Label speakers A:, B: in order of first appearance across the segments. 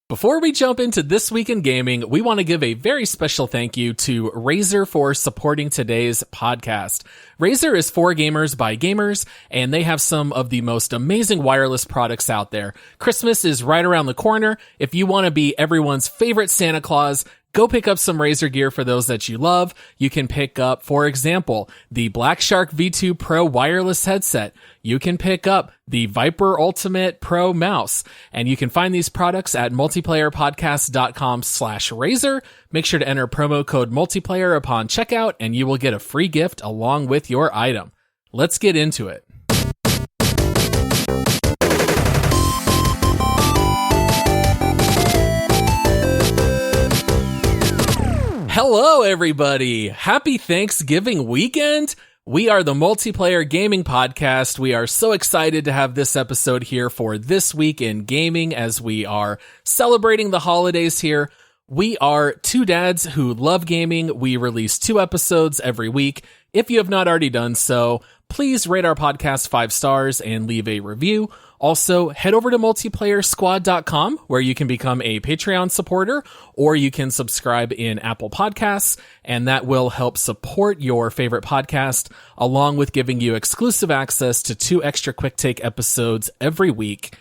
A: Before we jump into This Week in Gaming, we want to give a very special thank you to Razer for supporting today's podcast. Razer is for gamers by gamers, and they have some of the most amazing wireless products out there. Christmas is right around the corner. If you want to be everyone's favorite Santa Claus, go pick up some Razer gear for those that you love. You can pick up, for example, the Black Shark V2 Pro wireless headset. You can pick up the Viper Ultimate Pro mouse. And you can find these products at multiplayerpodcast.com/Razer. Make sure to enter promo code multiplayer upon checkout, and you will get a free gift along with your item. Let's get into it. Hello, everybody. Happy Thanksgiving weekend. We are the Multiplayer Gaming Podcast. We are so excited to have this episode here for This Week in Gaming as we are celebrating the holidays here. We are two dads who love gaming. We release 2 episodes every week. If you have not already done so, please rate our podcast 5 stars and leave a review. Also, head over to multiplayersquad.com where you can become a Patreon supporter, or you can subscribe in Apple Podcasts, and that will help support your favorite podcast, along with giving you exclusive access to 2 extra quick take episodes every week.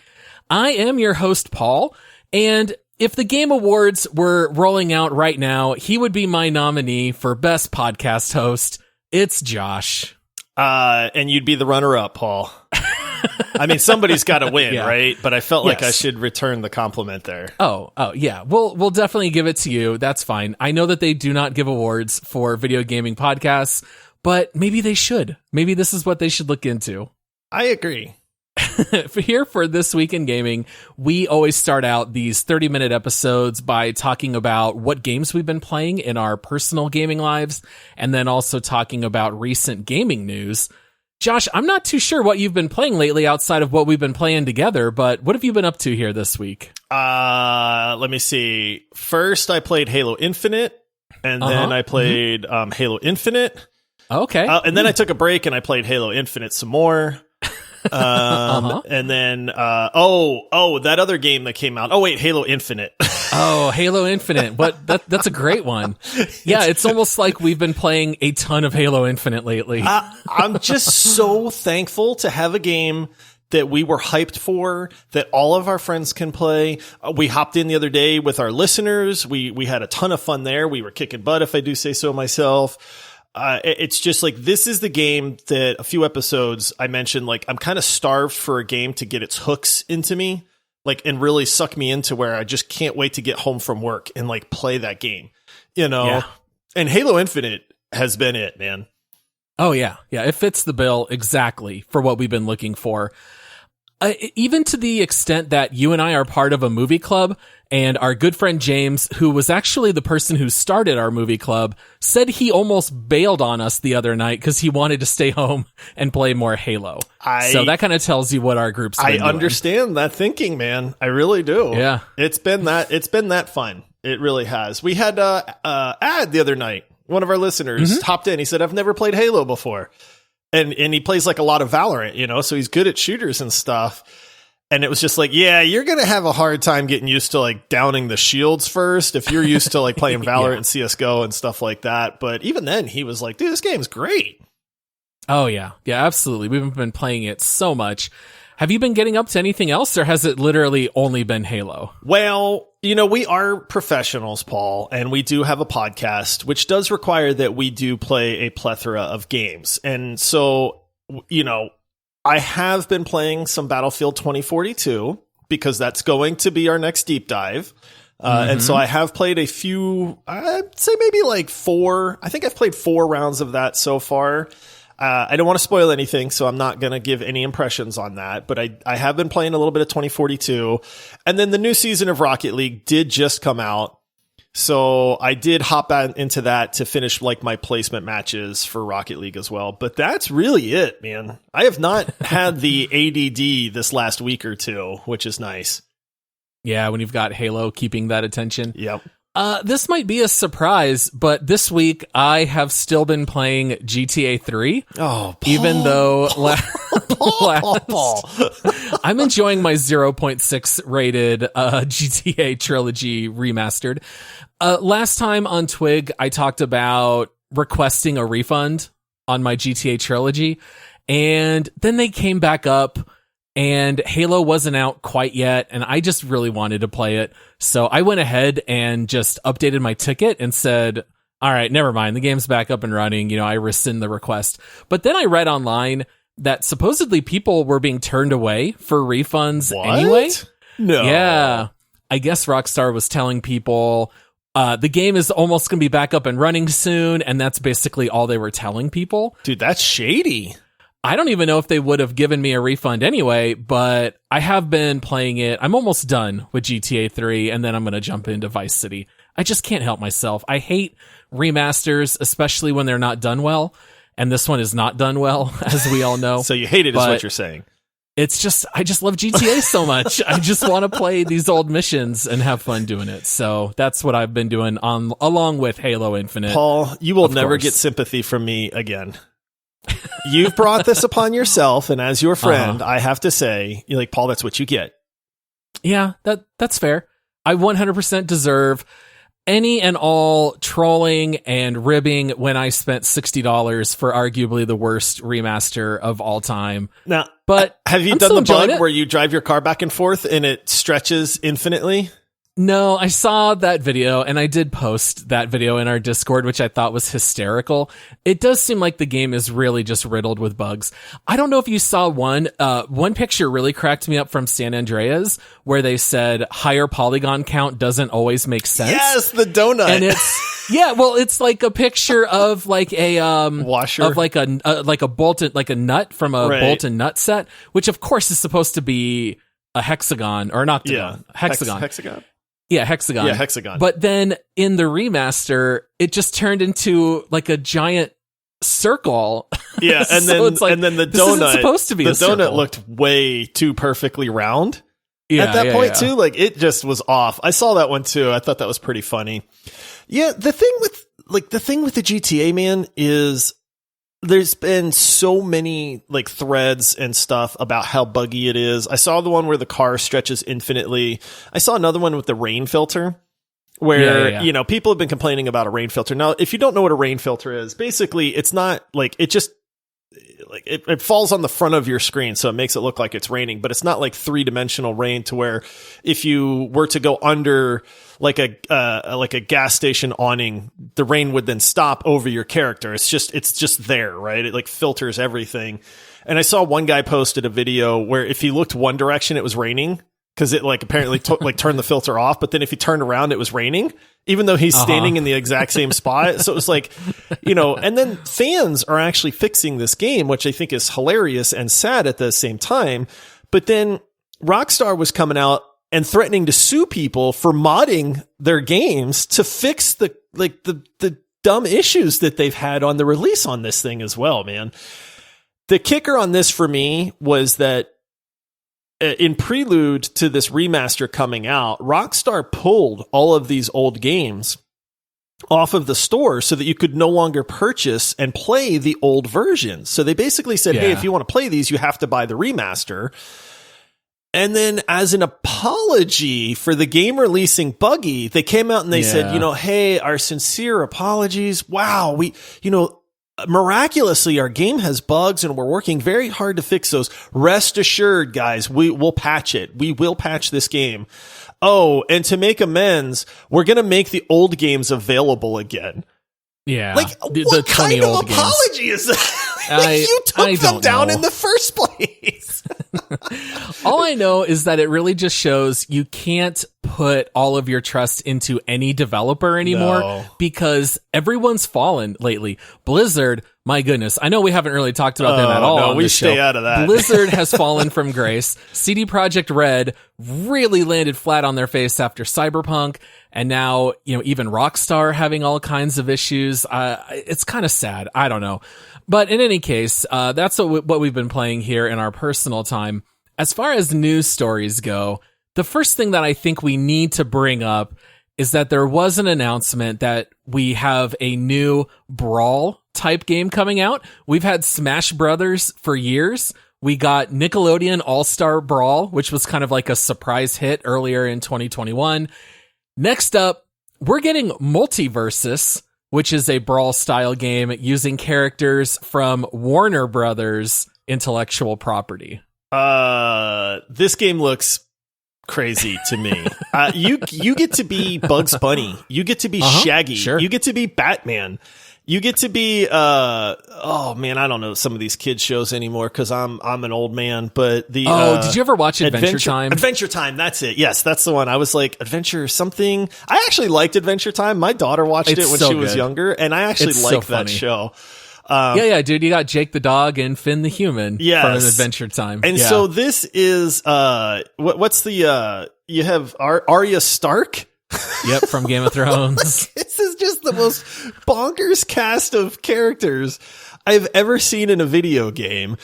A: I am your host, Paul, and if the Game Awards were rolling out right now, he would be my nominee for Best Podcast Host. It's Josh.
B: And you'd be the runner-up, Paul. I mean, somebody's got to win, right? But I felt like I should return the compliment there.
A: Oh, yeah. We'll definitely give it to you. That's fine. I know that they do not give awards for video gaming podcasts, but maybe they should. Maybe this is what they should look into.
B: I agree.
A: Here for This Week in Gaming, we always start out these 30-minute episodes by talking about what games we've been playing in our personal gaming lives, and then also talking about recent gaming news. Josh, I'm not too sure what you've been playing lately outside of what we've been playing together, but what have you been up to here this week?
B: Let me see. First, I played Halo Infinite, and then I played Halo Infinite.
A: Okay.
B: And then I took a break and I played Halo Infinite some more. And then, that other game that came out. Oh, wait, Halo Infinite.
A: Oh, Halo Infinite. That's a great one. Yeah, it's almost like we've been playing a ton of Halo Infinite lately.
B: I'm just so thankful to have a game that we were hyped for, that all of our friends can play. We hopped in the other day with our listeners. We had a ton of fun there. We were kicking butt, if I do say so myself. It's just like, this is the game that a few episodes I mentioned, like, I'm kind of starved for a game to get its hooks into me, like, and really suck me into where I just can't wait to get home from work and like play that game, you know? Yeah. And Halo Infinite has been it, man.
A: Oh yeah. Yeah. It fits the bill exactly for what we've been looking for. Even to the extent that you and I are part of a movie club, and our good friend James, who was actually the person who started our movie club, said he almost bailed on us the other night because he wanted to stay home and play more Halo. So that kind of tells you what our group's been doing.
B: I understand that thinking, man. I really do.
A: Yeah.
B: It's been that fun. It really has. We had Ad the other night. One of our listeners hopped in. He said, I've never played Halo before. And he plays like a lot of Valorant, you know, so he's good at shooters and stuff. And it was just like, yeah, you're going to have a hard time getting used to like downing the shields first if you're used to like playing Valorant and CSGO and stuff like that. But even then he was like, dude, this game's great.
A: Oh yeah. Yeah, absolutely. We've been playing it so much. Have you been getting up to anything else, or has it literally only been Halo?
B: Well, you know, we are professionals, Paul, and we do have a podcast, which does require that we do play a plethora of games. And so, you know, I have been playing some Battlefield 2042 because that's going to be our next deep dive. And so I have played a few, I'd say maybe like 4. I think I've played 4 rounds of that so far. I don't want to spoil anything, so I'm not going to give any impressions on that. But I have been playing a little bit of 2042. And then the new season of Rocket League did just come out. So I did hop into that to finish like my placement matches for Rocket League as well. But that's really it, man. I have not had the ADD this last week or two, which is nice.
A: Yeah, when you've got Halo keeping that attention.
B: Yep.
A: This might be a surprise, but this week I have still been playing GTA 3.
B: Oh, Paul.
A: Even though
B: Paul.
A: I'm enjoying my 0.6 rated GTA Trilogy remastered. Last time on Twig, I talked about requesting a refund on my GTA Trilogy, and then they came back up, and Halo wasn't out quite yet, and I just really wanted to play it. So I went ahead and just updated my ticket and said, all right, never mind. The game's back up and running. I rescind the request. But then I read online that supposedly people were being turned away for refunds anyway.
B: No.
A: Yeah. I guess Rockstar was telling people the game is almost going to be back up and running soon, and that's basically all they were telling people.
B: Dude, that's shady.
A: I don't even know if they would have given me a refund anyway, but I have been playing it. I'm almost done with GTA 3, and then I'm going to jump into Vice City. I just can't help myself. I hate remasters, especially when they're not done well, and this one is not done well, as we all know.
B: So you hate it, is what you're saying.
A: It's just, I just love GTA so much. I just want to play these old missions and have fun doing it. So that's what I've been doing along with Halo Infinite.
B: Paul, you will never get sympathy from me again. You've brought this upon yourself, and as your friend, I have to say, you're like, Paul, that's what you get.
A: Yeah, that's fair. I 100% deserve any and all trolling and ribbing when I spent $60 for arguably the worst remaster of all time.
B: Now,
A: but
B: have you done the bug where you drive your car back and forth and it stretches infinitely?
A: No, I saw that video, and I did post that video in our Discord, which I thought was hysterical. It does seem like the game is really just riddled with bugs. I don't know if you saw one picture really cracked me up from San Andreas, where they said higher polygon count doesn't always make sense.
B: Yes, the donut.
A: And it's like a picture of like a
B: washer
A: of like a bolt, like a nut from a bolt and nut set, which of course is supposed to be a hexagon or an octagon.
B: Yeah.
A: Hexagon.
B: Hexagon.
A: Yeah, hexagon.
B: Yeah, hexagon.
A: But then in the remaster, it just turned into like a giant circle.
B: Yeah, and
A: so
B: then
A: it's like,
B: and then the
A: this
B: donut
A: isn't supposed to be
B: the
A: a
B: donut
A: circle.
B: looked way too perfectly round.
A: Yeah,
B: at that point too, like it just was off. I saw that one too. I thought that was pretty funny. Yeah, the thing with the GTA, man, is there's been so many like threads and stuff about how buggy it is. I saw the one where the car stretches infinitely. I saw another one with the rain filter where, people have been complaining about a rain filter. Now, if you don't know what a rain filter is, basically it's not like it just like it falls on the front of your screen. So it makes it look like it's raining, but it's not like 3-dimensional rain to where if you were to go under like a gas station awning, the rain would then stop over your character. It's just there, right? It like filters everything. And I saw one guy posted a video where if he looked one direction, it was raining because it like apparently turned the filter off. But then if he turned around, it was raining, even though he's standing in the exact same spot. So it was like, and then fans are actually fixing this game, which I think is hilarious and sad at the same time. But then Rockstar was coming out and threatening to sue people for modding their games to fix the dumb issues that they've had on the release on this thing as well, man. The kicker on this for me was that in prelude to this remaster coming out, Rockstar pulled all of these old games off of the store so that you could no longer purchase and play the old versions. So they basically said, hey, if you want to play these, you have to buy the remaster. And then as an apology for the game releasing buggy, they came out and they said, hey, our sincere apologies. Wow. Miraculously, our game has bugs and we're working very hard to fix those. Rest assured, guys, we will patch it. We will patch this game. Oh, and to make amends, we're going to make the old games available again.
A: Yeah.
B: Like, what kind of apology is that? You took them down in the first place.
A: All I know is that it really just shows you can't put all of your trust into any developer anymore because everyone's fallen lately. Blizzard, my goodness. I know we haven't really talked about them at all.
B: No,
A: on
B: we
A: this
B: stay
A: show.
B: out of that.
A: Blizzard has fallen from grace. CD Projekt Red really landed flat on their face after Cyberpunk. And now, even Rockstar having all kinds of issues. It's kind of sad. I don't know. But in any case, that's what we've been playing here in our personal time. As far as news stories go, the first thing that I think we need to bring up is that there was an announcement that we have a new Brawl type game coming out. We've had Smash Brothers for years. We got Nickelodeon All-Star Brawl, which was kind of like a surprise hit earlier in 2021. Next up, we're getting MultiVersus, which is a Brawl style game using characters from Warner Brothers intellectual property.
B: This game looks crazy to me. You get to be Bugs Bunny. You get to be Shaggy.
A: Sure.
B: You get to be Batman. You get to be oh man, I don't know some of these kids shows anymore because I'm an old man. But did
A: you ever watch Adventure Time?
B: Adventure Time, that's it. Yes, that's the one. I was like Adventure something. I actually liked Adventure Time. My daughter watched it when she was younger, and I actually liked that show.
A: Yeah, dude, you got Jake the dog and Finn the human from Adventure Time.
B: And so this is what's the you have Arya Stark?
A: Yep, from Game of Thrones.
B: This is just the most bonkers cast of characters I've ever seen in a video game.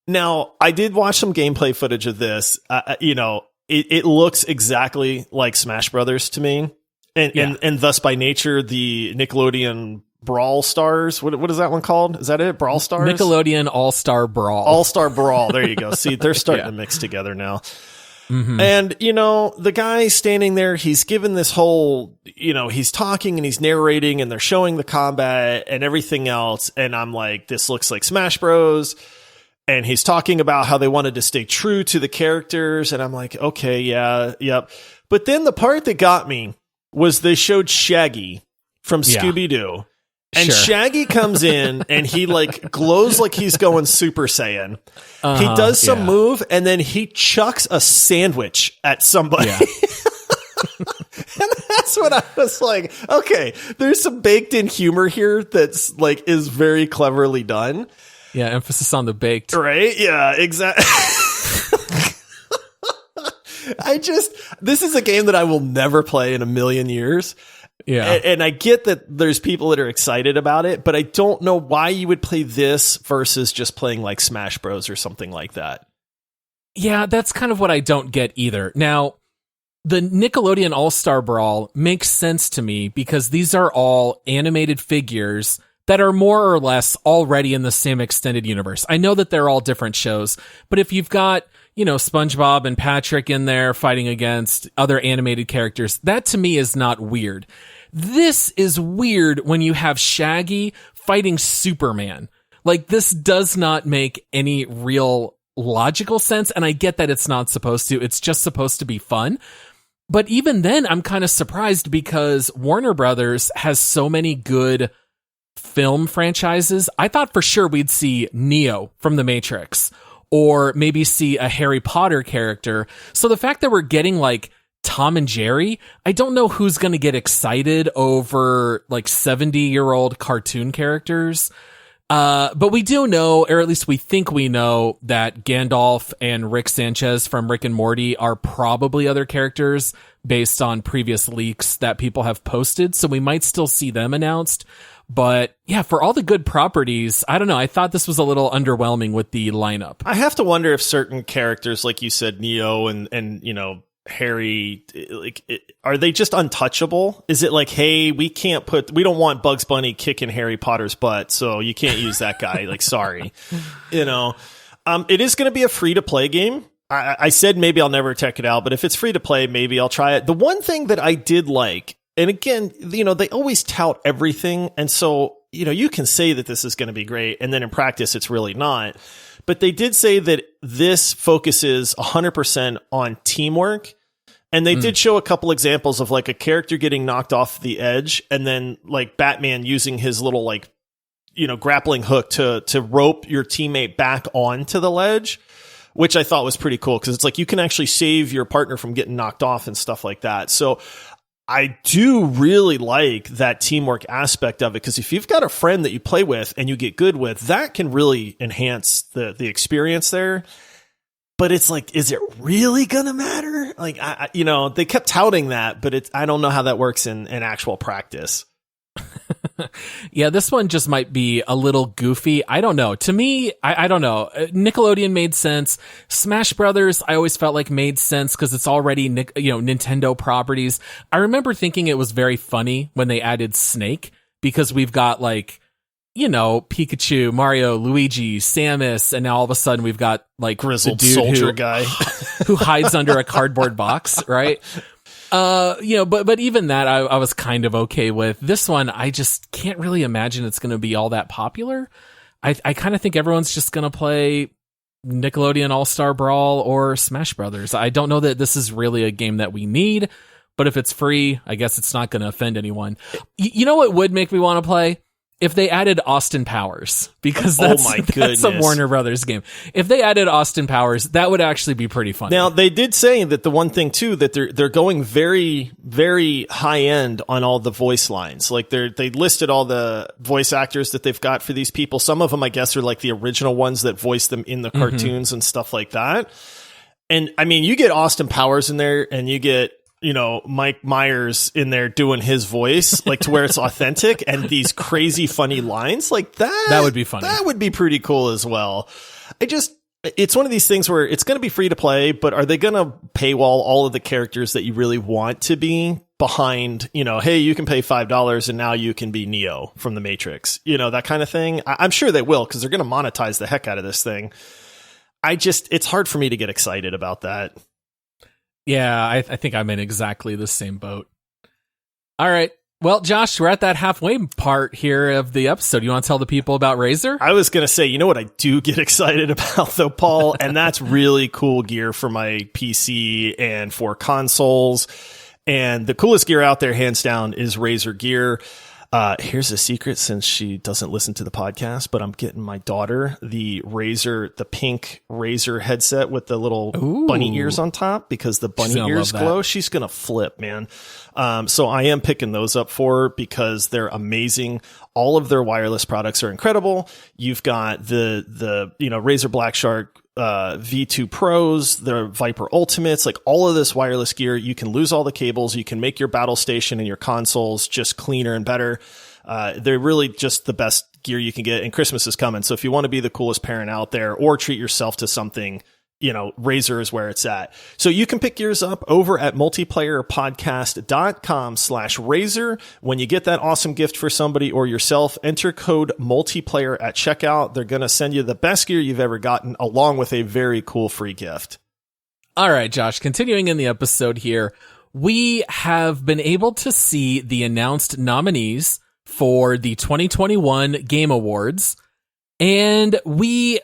B: Now, I did watch some gameplay footage of this. It looks exactly like Smash Brothers to me, and thus by nature the Nickelodeon Brawl Stars. What is that one called? Is that it? Brawl Stars?
A: Nickelodeon All-Star Brawl.
B: All-Star Brawl. There you go. See, they're starting to mix together now. Mm-hmm. And, the guy standing there, he's given this whole, he's talking and he's narrating and they're showing the combat and everything else. And I'm like, this looks like Smash Bros. And he's talking about how they wanted to stay true to the characters. And I'm like, okay, yeah, yep. But then the part that got me was they showed Shaggy from Scooby-Doo. And Shaggy comes in and he glows like he's going Super Saiyan. He does some move and then he chucks a sandwich at somebody. Yeah. And that's what I was like, okay, there's some baked in humor here that's is very cleverly done.
A: Yeah, emphasis on the baked.
B: Right? Yeah, exactly. This is a game that I will never play in a million years. Yeah. And I get that there's people that are excited about it, but I don't know why you would play this versus just playing like Smash Bros or something like that.
A: Yeah, that's kind of what I don't get either. Now, the Nickelodeon All-Star Brawl makes sense to me because these are all animated figures that are more or less already in the same extended universe. I know that they're all different shows, but if you've got, SpongeBob and Patrick in there fighting against other animated characters, that to me is not weird. This is weird when you have Shaggy fighting Superman. This does not make any real logical sense, and I get that it's not supposed to. It's just supposed to be fun. But even then, I'm kind of surprised because Warner Brothers has so many good film franchises. I thought for sure we'd see Neo from The Matrix, or maybe see a Harry Potter character. So the fact that we're getting Tom and Jerry, I don't know who's going to get excited over 70-year-old cartoon characters. But we do know, or at least we think we know, that Gandalf and Rick Sanchez from Rick and Morty are probably other characters based on previous leaks that people have posted. So we might still see them announced. But yeah, for all the good properties, I don't know. I thought this was a little underwhelming with the lineup.
B: I have to wonder if certain characters, like you said, Neo and Harry, are they just untouchable? Is it hey, we don't want Bugs Bunny kicking Harry Potter's butt, so you can't use that guy. Sorry. It is going to be a free to play game. I said maybe I'll never check it out, but if it's free to play, maybe I'll try it. The one thing that I did like, and again, they always tout everything. And so, you can say that this is going to be great. And then in practice, it's really not. But they did say that this focuses 100% on teamwork. And they did show a couple examples of a character getting knocked off the edge. And then Batman using his little grappling hook to rope your teammate back onto the ledge, which I thought was pretty cool. Cause it's you can actually save your partner from getting knocked off and stuff like that. So I do really like that teamwork aspect of it, because if you've got a friend that you play with and you get good with, that can really enhance the experience there. But it's is it really gonna matter? They kept touting that, but I don't know how that works in actual practice.
A: Yeah, this one just might be a little goofy. I don't know. To me, I don't know. Nickelodeon made sense. Smash Brothers, I always felt made sense because it's already Nintendo properties. I remember thinking it was very funny when they added Snake, because we've got you know, Pikachu, Mario, Luigi, Samus, and now all of a sudden we've got like
B: grizzled
A: the dude
B: soldier guy
A: who hides under a cardboard box, right? You know, but even that I was kind of okay with. This one, I just can't really imagine it's going to be all that popular. I kind of think everyone's just going to play Nickelodeon All-Star Brawl or Smash Brothers. I don't know that this is really a game that we need, but if it's free, I guess it's not going to offend anyone. You know what would make me want to play? If they added Austin Powers, because that's a Warner Brothers game. If they added Austin Powers, that would actually be pretty funny.
B: Now, they did say that the one thing too, that they're going very, very high end on all the voice lines. Like they listed all the voice actors that they've got for these people. Some of them, I guess, are like the original ones that voiced them in the cartoons and stuff like that. And I mean, you get Austin Powers in there and you get, you know, Mike Myers in there doing his voice, like to where it's authentic and these crazy funny lines like that.
A: That would be funny.
B: That would be pretty cool as well. It's one of these things where it's going to be free to play, but are they going to paywall all of the characters that you really want to be behind, you know, hey, you can pay $5 and now you can be Neo from the Matrix, you know, that kind of thing. I'm sure they will, because they're going to monetize the heck out of this thing. It's hard for me to get excited about that.
A: Yeah, I think I'm in exactly the same boat. All right. Well, Josh, we're at that halfway part here of the episode. You want to tell the people about Razer?
B: I was going to say, you know what I do get excited about, though, Paul? And that's really cool gear for my PC and for consoles. And the coolest gear out there, hands down, is Razer gear. Here's a secret, since she doesn't listen to the podcast, but I'm getting my daughter the pink Razer headset with the little bunny ears on top, because the bunny ears glow. She's going to flip, man. So I am picking those up for her because they're amazing. All of their wireless products are incredible. You've got the Razer Black Shark V2 Pros, the Viper Ultimates, like all of this wireless gear. You can lose all the cables. You can make your battle station and your consoles just cleaner and better. They're really just the best gear you can get, and Christmas is coming. So if you want to be the coolest parent out there or treat yourself to something, you know, Razer is where it's at. So you can pick yours up over at multiplayerpodcast.com/Razer. When you get that awesome gift for somebody or yourself, enter code multiplayer at checkout. They're going to send you the best gear you've ever gotten, along with a very cool free gift.
A: All right, Josh, continuing in the episode here, we have been able to see the announced nominees for the 2021 Game Awards. And we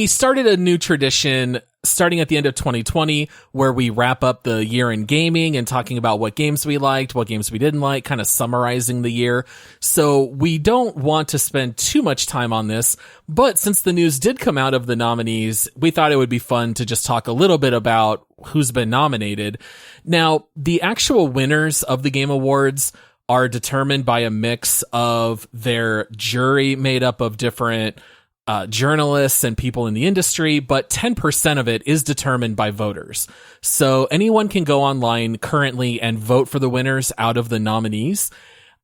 A: started a new tradition starting at the end of 2020, where we wrap up the year in gaming and talking about what games we liked, what games we didn't like, kind of summarizing the year. So we don't want to spend too much time on this, but since the news did come out of the nominees, we thought it would be fun to just talk a little bit about who's been nominated. Now, the actual winners of the Game Awards are determined by a mix of their jury made up of different journalists and people in the industry, but 10% of it is determined by voters. So anyone can go online currently and vote for the winners out of the nominees.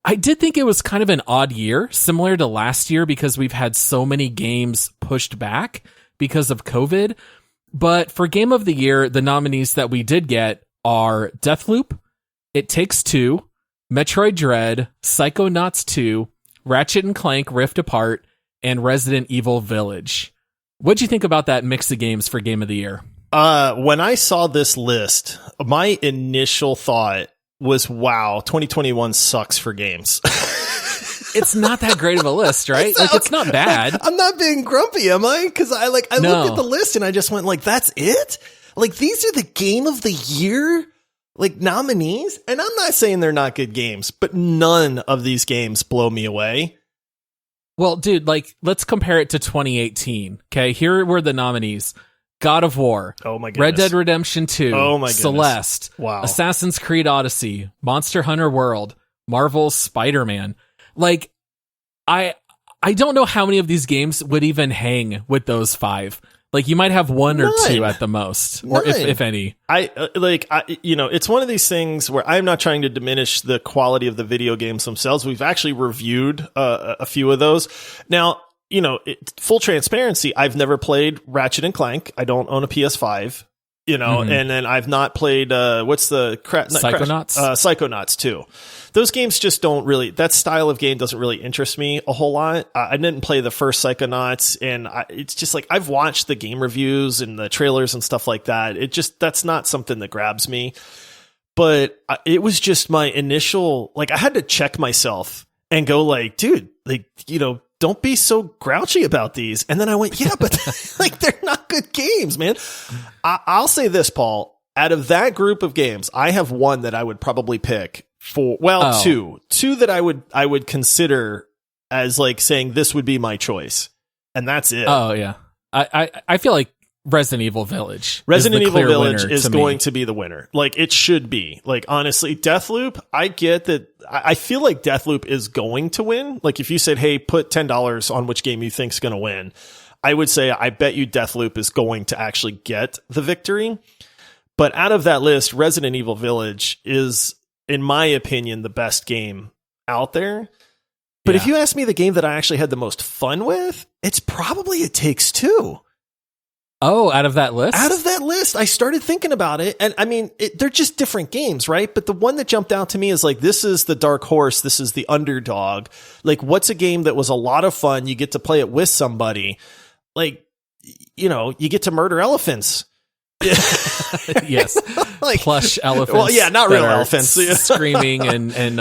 A: I did think it was kind of an odd year, similar to last year, because we've had so many games pushed back because of COVID. But for Game of the Year, the nominees that we did get are Deathloop, It Takes Two, Metroid Dread, Psychonauts 2, Ratchet & Clank Rift Apart, and Resident Evil Village. What'd you think about that mix of games for Game of the Year?
B: When I saw this list, my initial thought was, wow, 2021 sucks for games.
A: It's not that great of a list, right? It's not bad.
B: I'm not being grumpy, am I? Because I looked at the list and I just went like, that's it? Like, these are the Game of the Year, like, nominees? And I'm not saying they're not good games, but none of these games blow me away.
A: Well, dude, like, let's compare it to 2018. Okay, here were the nominees. God of War.
B: Oh my goodness.
A: Red Dead Redemption 2.
B: Oh my goodness.
A: Celeste.
B: Wow.
A: Assassin's Creed Odyssey. Monster Hunter World. Marvel's Spider-Man. Like, I don't know how many of these games would even hang with those five. Like, you might have one or two at the most, or if any. It's one of these things where I'm not trying to diminish the quality of the video games themselves. We've actually reviewed a few of those. Now, full transparency, I've never played Ratchet and Clank. I don't own a PS5.
B: and then I've not played, what's the
A: Psychonauts?
B: Psychonauts 2. Those games just don't really, that style of game doesn't really interest me a whole lot. I didn't play the first Psychonauts, and it's just like, I've watched the game reviews and the trailers and stuff like that. That's not something that grabs me. But it was just my initial, like, I had to check myself and go like, dude, like, don't be so grouchy about these. And then I went, yeah, but like, they're not good games, man. I'll say this, Paul, out of that group of games, I have one that I would probably pick for, two that I would consider as like saying this would be my choice. And that's it.
A: Oh yeah. I feel like Resident Evil Village
B: is going to be the winner. Like, it should be. Like, honestly, Deathloop, I get that. I feel like Deathloop is going to win. Like, if you said, hey, put $10 on which game you think's going to win, I would say I bet you Deathloop is going to actually get the victory. But out of that list, Resident Evil Village is, in my opinion, the best game out there. But if you ask me the game that I actually had the most fun with, it's probably It Takes Two.
A: Oh, out of that list?
B: Out of that list, I started thinking about it. And I mean, they're just different games, right? But the one that jumped out to me is like, this is the dark horse. This is the underdog. Like, what's a game that was a lot of fun? You get to play it with somebody. Like, you get to murder elephants.
A: Yes.
B: Like,
A: plush elephants.
B: Well, yeah, not real elephants.
A: Screaming and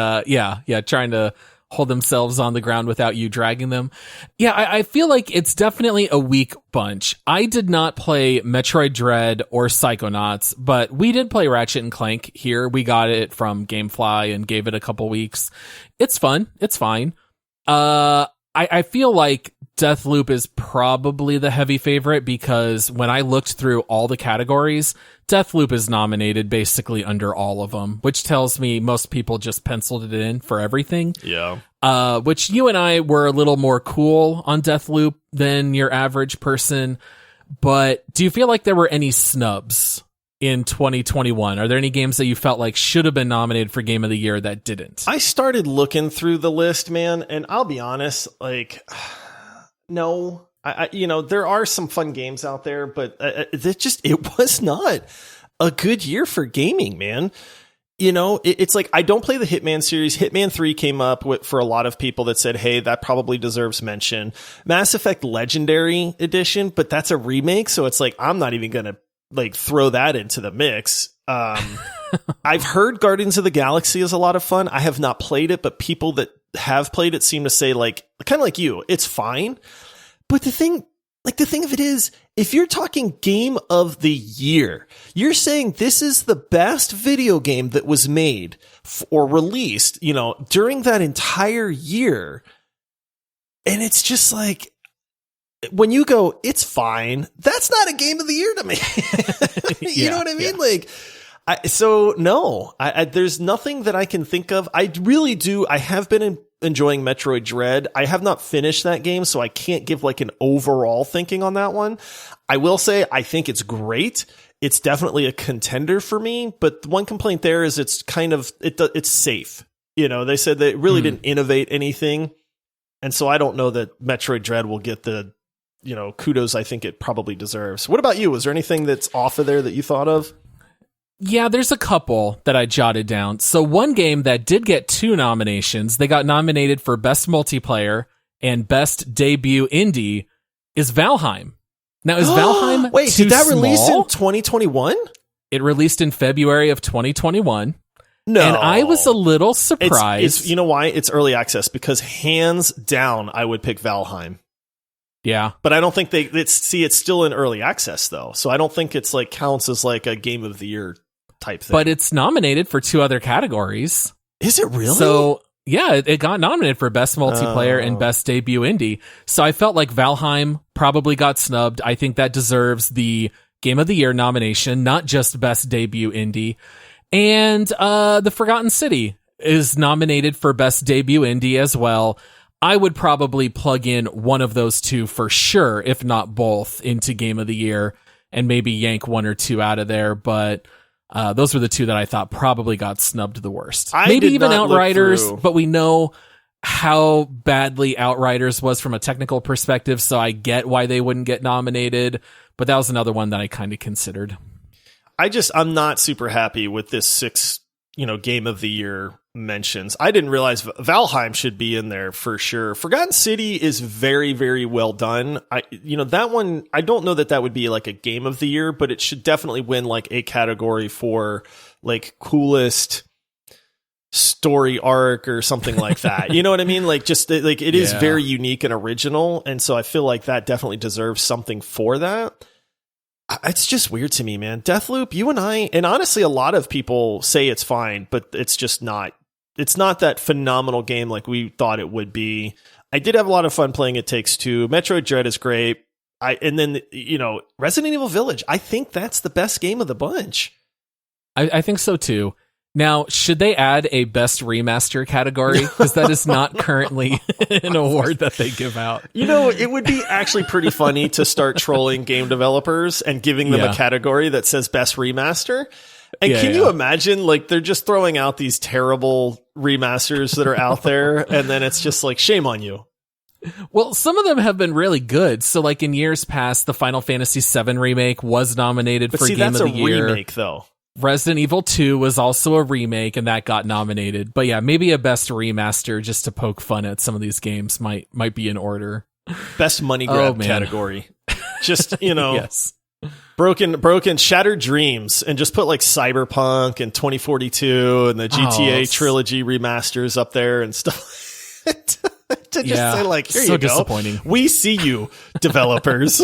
A: trying to hold themselves on the ground without you dragging them. Yeah, I feel like it's definitely a weak bunch. I did not play Metroid Dread or Psychonauts, but we did play Ratchet and Clank here. We got it from Gamefly and gave it a couple weeks. It's fun. It's fine. I feel like Deathloop is probably the heavy favorite because when I looked through all the categories, Deathloop is nominated basically under all of them, which tells me most people just penciled it in for everything.
B: Yeah.
A: Which you and I were a little more cool on Deathloop than your average person. But do you feel like there were any snubs in 2021? Are there any games that you felt like should have been nominated for Game of the Year that didn't?
B: I started looking through the list, man, and I'll be honest, like, no. There are some fun games out there, but it was not a good year for gaming, man. It's like, I don't play the Hitman series. Hitman 3 came up for a lot of people that said, hey, that probably deserves mention. Mass Effect Legendary Edition, but that's a remake. So it's like, I'm not even going to like throw that into the mix. I've heard Guardians of the Galaxy is a lot of fun. I have not played it, but people that have played it seem to say, like, kind of like you, it's fine. But the thing of it is, if you're talking Game of the Year, you're saying this is the best video game that was made or released, during that entire year. And it's just like, when you go, it's fine, that's not a Game of the Year to me. You know what I mean? Yeah. Like, there's nothing that I can think of. I really do. I have been enjoying Metroid Dread. I have not finished that game, so I can't give like an overall thinking on that one. I will say I think it's great. It's definitely a contender for me, but the one complaint there is it's kind of, it's safe. They said they really didn't innovate anything. And so I don't know that Metroid Dread will get the, kudos I think it probably deserves. What about you? Was there anything that's off of there that you thought of?
A: Yeah, there's a couple that I jotted down. So one game that did get 2 nominations, they got nominated for Best Multiplayer and Best Debut Indie, is Valheim. Now, is Valheim
B: Wait,
A: too
B: did that
A: small?
B: release in 2021?
A: It released in February of 2021.
B: No.
A: And I was a little surprised.
B: It's you know why? It's early access, because hands down, I would pick Valheim.
A: Yeah.
B: But I don't think it's still in early access, though. So I don't think it's like counts as like a Game of the Year type thing.
A: But it's nominated for 2 other categories.
B: Is it really?
A: So, yeah, it got nominated for Best Multiplayer and Best Debut Indie. So I felt like Valheim probably got snubbed. I think that deserves the Game of the Year nomination, not just Best Debut Indie. And The Forgotten City is nominated for Best Debut Indie as well. I would probably plug in one of those 2 for sure, if not both, into Game of the Year and maybe yank 1 or 2 out of there. But those were the 2 that I thought probably got snubbed the worst. Maybe even Outriders, but we know how badly Outriders was from a technical perspective, so I get why they wouldn't get nominated. But that was another one that I kind of considered.
B: I'm not super happy with this 6, game of the year mentions. I didn't realize Valheim should be in there for sure. Forgotten City is very, very well done. That one, I don't know that would be like a game of the year, but it should definitely win like a category for like coolest story arc or something like that. You know what I mean? Like just like it is very unique and original. And so I feel like that definitely deserves something for that. It's just weird to me, man. Deathloop, you and I, and honestly, a lot of people say it's fine, but it's just not. It's not that phenomenal game like we thought it would be. I did have a lot of fun playing It Takes Two. Metroid Dread is great. And then, Resident Evil Village. I think that's the best game of the bunch.
A: I think so too. Now, should they add a best remaster category? Because that is not currently an award that they give out.
B: It would be actually pretty funny to start trolling game developers and giving them a category that says best remaster. And can you imagine, like, they're just throwing out these terrible remasters that are out there, and then it's just like, shame on you.
A: Well, some of them have been really good. So, like, in years past, the Final Fantasy VII remake was nominated for Game of the Year.
B: That's a remake, though.
A: Resident Evil 2 was also a remake, and that got nominated. But yeah, maybe a best remaster just to poke fun at some of these games might be in order.
B: Best money grab category. Just,
A: yes.
B: Broken Shattered Dreams, and just put like Cyberpunk and 2042 and the GTA trilogy remasters up there and stuff. To just say like, here you go.
A: Disappointing.
B: We see you, developers.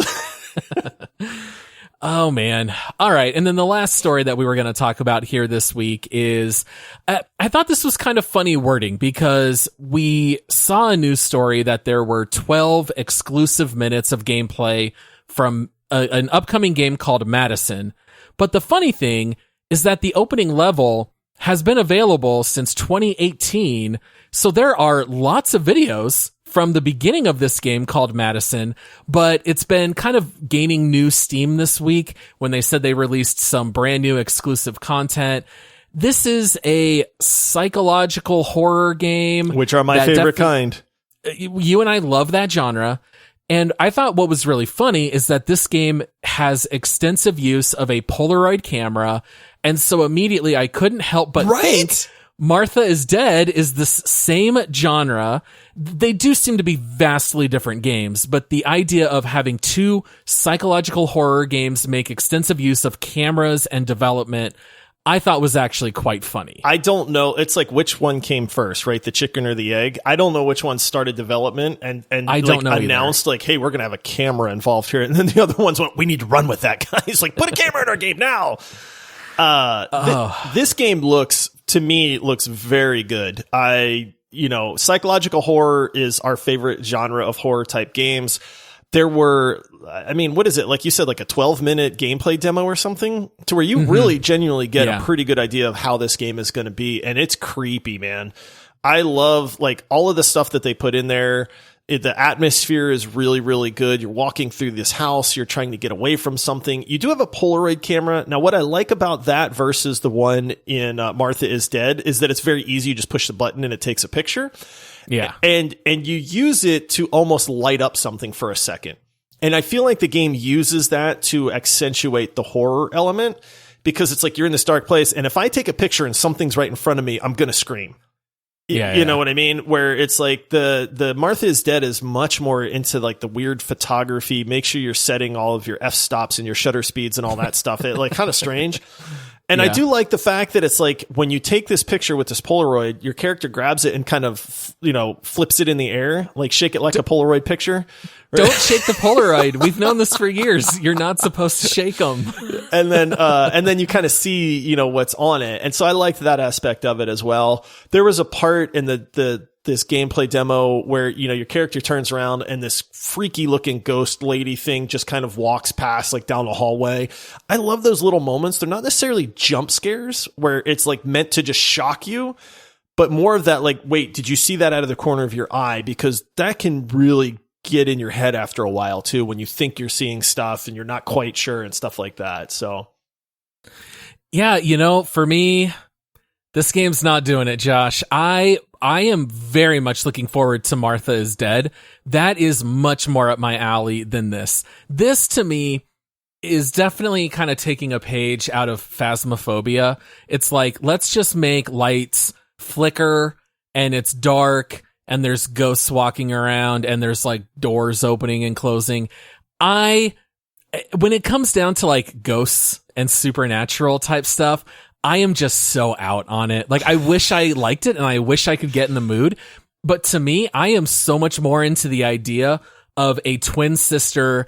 A: Oh, man. All right. And then the last story that we were going to talk about here this week is, I thought this was kind of funny wording because we saw a news story that there were 12 exclusive minutes of gameplay from an upcoming game called MADiSON. But the funny thing is that the opening level has been available since 2018. So there are lots of videos from the beginning of this game called MADiSON, but it's been kind of gaining new steam this week when they said they released some brand new exclusive content. This is a psychological horror game.
B: Which are my favorite kind.
A: You and I love that genre. And I thought what was really funny is that this game has extensive use of a Polaroid camera. And so immediately I couldn't help but think Martha is Dead is this same genre. They do seem to be vastly different games, but the idea of having two psychological horror games make extensive use of cameras and development, I thought was actually quite funny.
B: I don't know. It's like which one came first, right? The chicken or the egg? I don't know which one started development and
A: I don't know
B: announced like, hey, we're going to have a camera involved here. And then the other ones went, we need to run with that, guys. Like, put a camera in our game now. This game looks very good. Psychological horror is our favorite genre of horror type games. There were, what is it? Like you said, like a 12-minute gameplay demo or something to where you really genuinely get a pretty good idea of how this game is going to be. And it's creepy, man. I love like all of the stuff that they put in there. The atmosphere is really, really good. You're walking through this house. You're trying to get away from something. You do have a Polaroid camera. Now, what I like about that versus the one in Martha is Dead is that it's very easy. You just push the button and it takes a picture.
A: Yeah.
B: And you use it to almost light up something for a second. And I feel like the game uses that to accentuate the horror element because it's like you're in this dark place. And if I take a picture and something's right in front of me, I'm going to scream. You know what I mean? Where it's like the Martha is Dead is much more into like the weird photography. Make sure you're setting all of your f-stops and your shutter speeds and all that stuff. It like kind of strange. And I do like the fact that it's like when you take this picture with this Polaroid, your character grabs it and kind of, flips it in the air, like shake it like a Polaroid picture.
A: Don't shake the Polaroid. We've known this for years. You're not supposed to shake them.
B: And then you kind of see, what's on it. And so I liked that aspect of it as well. There was a part in this gameplay demo where, your character turns around and this freaky looking ghost lady thing just kind of walks past like down the hallway. I love those little moments. They're not necessarily jump scares where it's like meant to just shock you, but more of that like, wait, did you see that out of the corner of your eye? Because that can really get in your head after a while too, when you think you're seeing stuff and you're not quite sure and stuff like that. So
A: yeah, for me, this game's not doing it, Josh. I am very much looking forward to Martha is Dead. That is much more up my alley than this. This, to me, is definitely kind of taking a page out of Phasmophobia. It's like, let's just make lights flicker and it's dark and there's ghosts walking around and there's like doors opening and closing. When it comes down to like ghosts and supernatural type stuff, I am just so out on it. Like, I wish I liked it and I wish I could get in the mood. But to me, I am so much more into the idea of a twin sister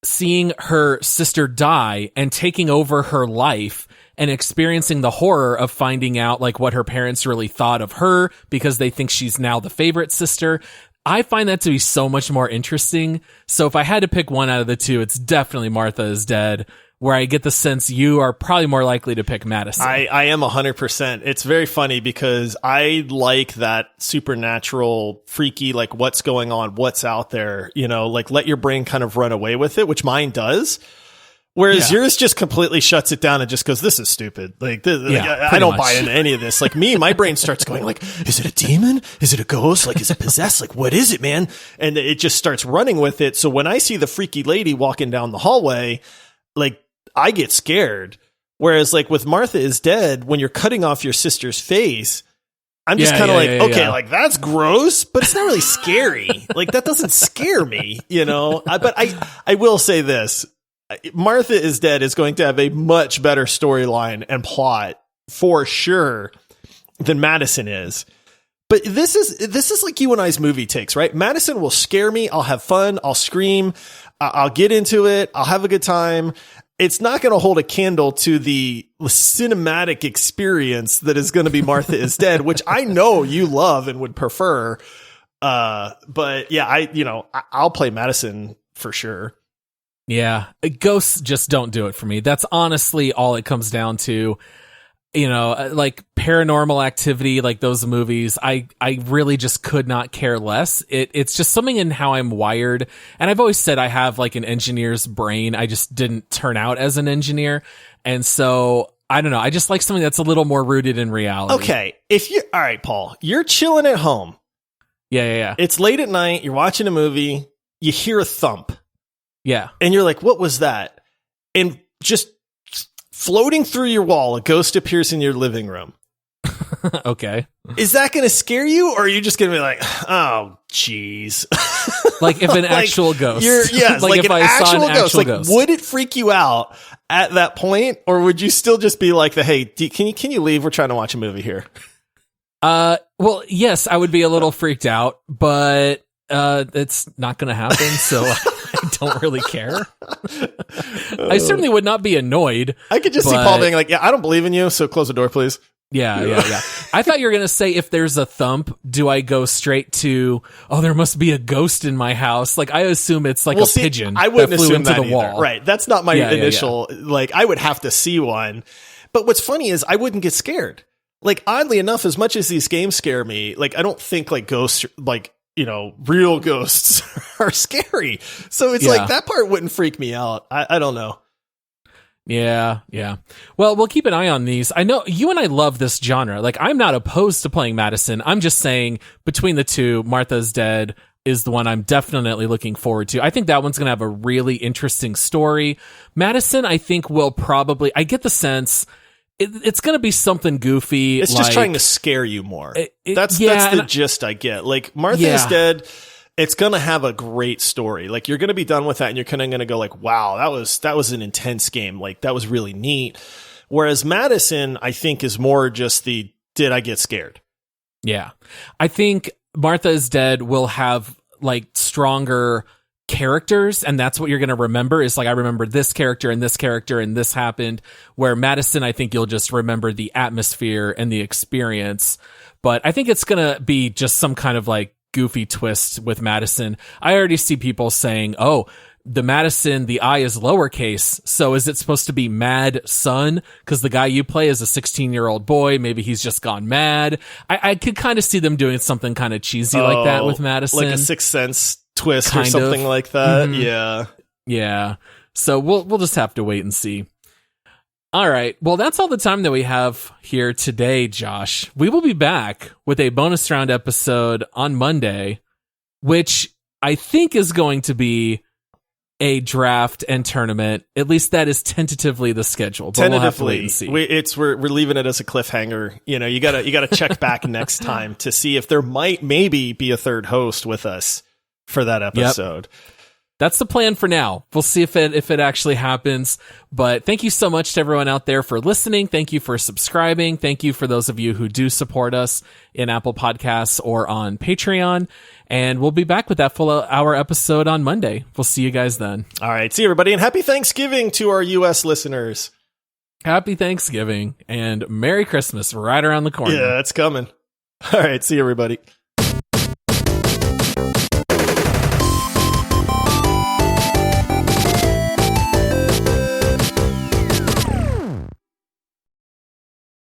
A: seeing her sister die and taking over her life and experiencing the horror of finding out like what her parents really thought of her because they think she's now the favorite sister. I find that to be so much more interesting. So if I had to pick one out of the two, it's definitely Martha is Dead, where I get the sense you are probably more likely to pick MADiSON.
B: I am 100%. It's very funny because I like that supernatural, freaky, like what's going on, what's out there, you know, like let your brain kind of run away with it, which mine does. Whereas yours just completely shuts it down and just goes, this is stupid. Like, I don't buy into any of this. Like me, my brain starts going like, is it a demon? Is it a ghost? Like, is it possessed? Like, what is it, man? And it just starts running with it. So when I see the freaky lady walking down the hallway, like, I get scared. Whereas like with Martha is Dead, when you're cutting off your sister's face, I'm just kind of like, that's gross, but it's not really scary. Like, that doesn't scare me, you know? But I will say this. Martha is Dead is going to have a much better storyline and plot for sure than MADiSON is. But this is like you and I's movie takes, right? MADiSON will scare me. I'll have fun. I'll scream. I'll get into it. I'll have a good time. It's not going to hold a candle to the cinematic experience that is going to be Martha is Dead, which I know you love and would prefer. But yeah, I'll play MADiSON for sure.
A: Yeah, ghosts just don't do it for me. That's honestly all it comes down to. You know, like Paranormal Activity, like those movies, I really just could not care less. It's just something in how I'm wired. And I've always said I have like an engineer's brain. I just didn't turn out as an engineer. And so, I don't know. I just like something that's a little more rooted in reality.
B: Okay. All right, Paul, you're chilling at home.
A: Yeah.
B: It's late at night. You're watching a movie. You hear a thump.
A: Yeah.
B: And you're like, what was that? And just floating through your wall, a ghost appears in your living room.
A: Okay.
B: Is that going to scare you? Or are you just going to be like, oh, jeez.
A: Like if an actual ghost.
B: Like if I saw an actual ghost. Would it freak you out at that point? Or would you still just be like, hey, can you leave? We're trying to watch a movie here.
A: Well, yes, I would be a little freaked out, but it's not going to happen. So I don't really care. I certainly would not be annoyed.
B: I could just see Paul being like, yeah, I don't believe in you, so close the door, please.
A: Yeah. I thought you were going to say, if there's a thump, do I go straight to, oh, there must be a ghost in my house? Like, I assume it's like pigeon
B: I wouldn't
A: that flew
B: assume
A: into
B: that
A: the wall.
B: Right. That's not my initial, like, I would have to see one. But what's funny is I wouldn't get scared. Like, oddly enough, as much as these games scare me, like, I don't think like ghosts, like, you know, real ghosts are scary. So it's like that part wouldn't freak me out. I don't know.
A: Yeah. Well, we'll keep an eye on these. I know you and I love this genre. Like, I'm not opposed to playing MADiSON. I'm just saying between the two, Martha's Dead is the one I'm definitely looking forward to. I think that one's going to have a really interesting story. MADiSON, I think, will probably, I get the sense it's going to be something goofy.
B: It's just trying to scare you more. That's the gist I get. Like, Martha is Dead, it's going to have a great story. Like, you're going to be done with that and you're kind of going to go like, wow, that was an intense game. Like, that was really neat. Whereas MADiSON, I think, is more just did I get scared? Yeah.
A: I think Martha is Dead will have like stronger characters, and that's what you're going to remember. Is like, I remember this character and this happened. Where MADiSON, I think you'll just remember the atmosphere and the experience. But I think it's going to be just some kind of like goofy twist with MADiSON. I already see people saying, oh, the MADiSON, the I is lowercase, so is it supposed to be Mad Son? Because the guy you play is a 16-year-old boy. Maybe he's just gone mad. I could kind of see them doing something kind of cheesy like that with MADiSON.
B: Like a Sixth Sense twist kind or something like that. Mm-hmm.
A: Yeah. So we'll just have to wait and see. All right. Well, that's all the time that we have here today, Josh. We will be back with a bonus round episode on Monday, which I think is going to be a draft and tournament. At least that is tentatively the schedule. But we'll have to wait and see.
B: We're leaving it as a cliffhanger. You know, you gotta check back next time to see if there might maybe be a third host with us for that episode.
A: Yep. That's the plan for now. We'll see if it actually happens. But thank you so much to everyone out there for listening. Thank you for subscribing. Thank you for those of you who do support us in Apple Podcasts or on Patreon. And we'll be back with that full hour episode on Monday. We'll see you guys then.
B: All right. See you, everybody. And happy Thanksgiving to our U.S. listeners.
A: Happy Thanksgiving and Merry Christmas right around the corner.
B: Yeah, it's coming. All right. See you, everybody.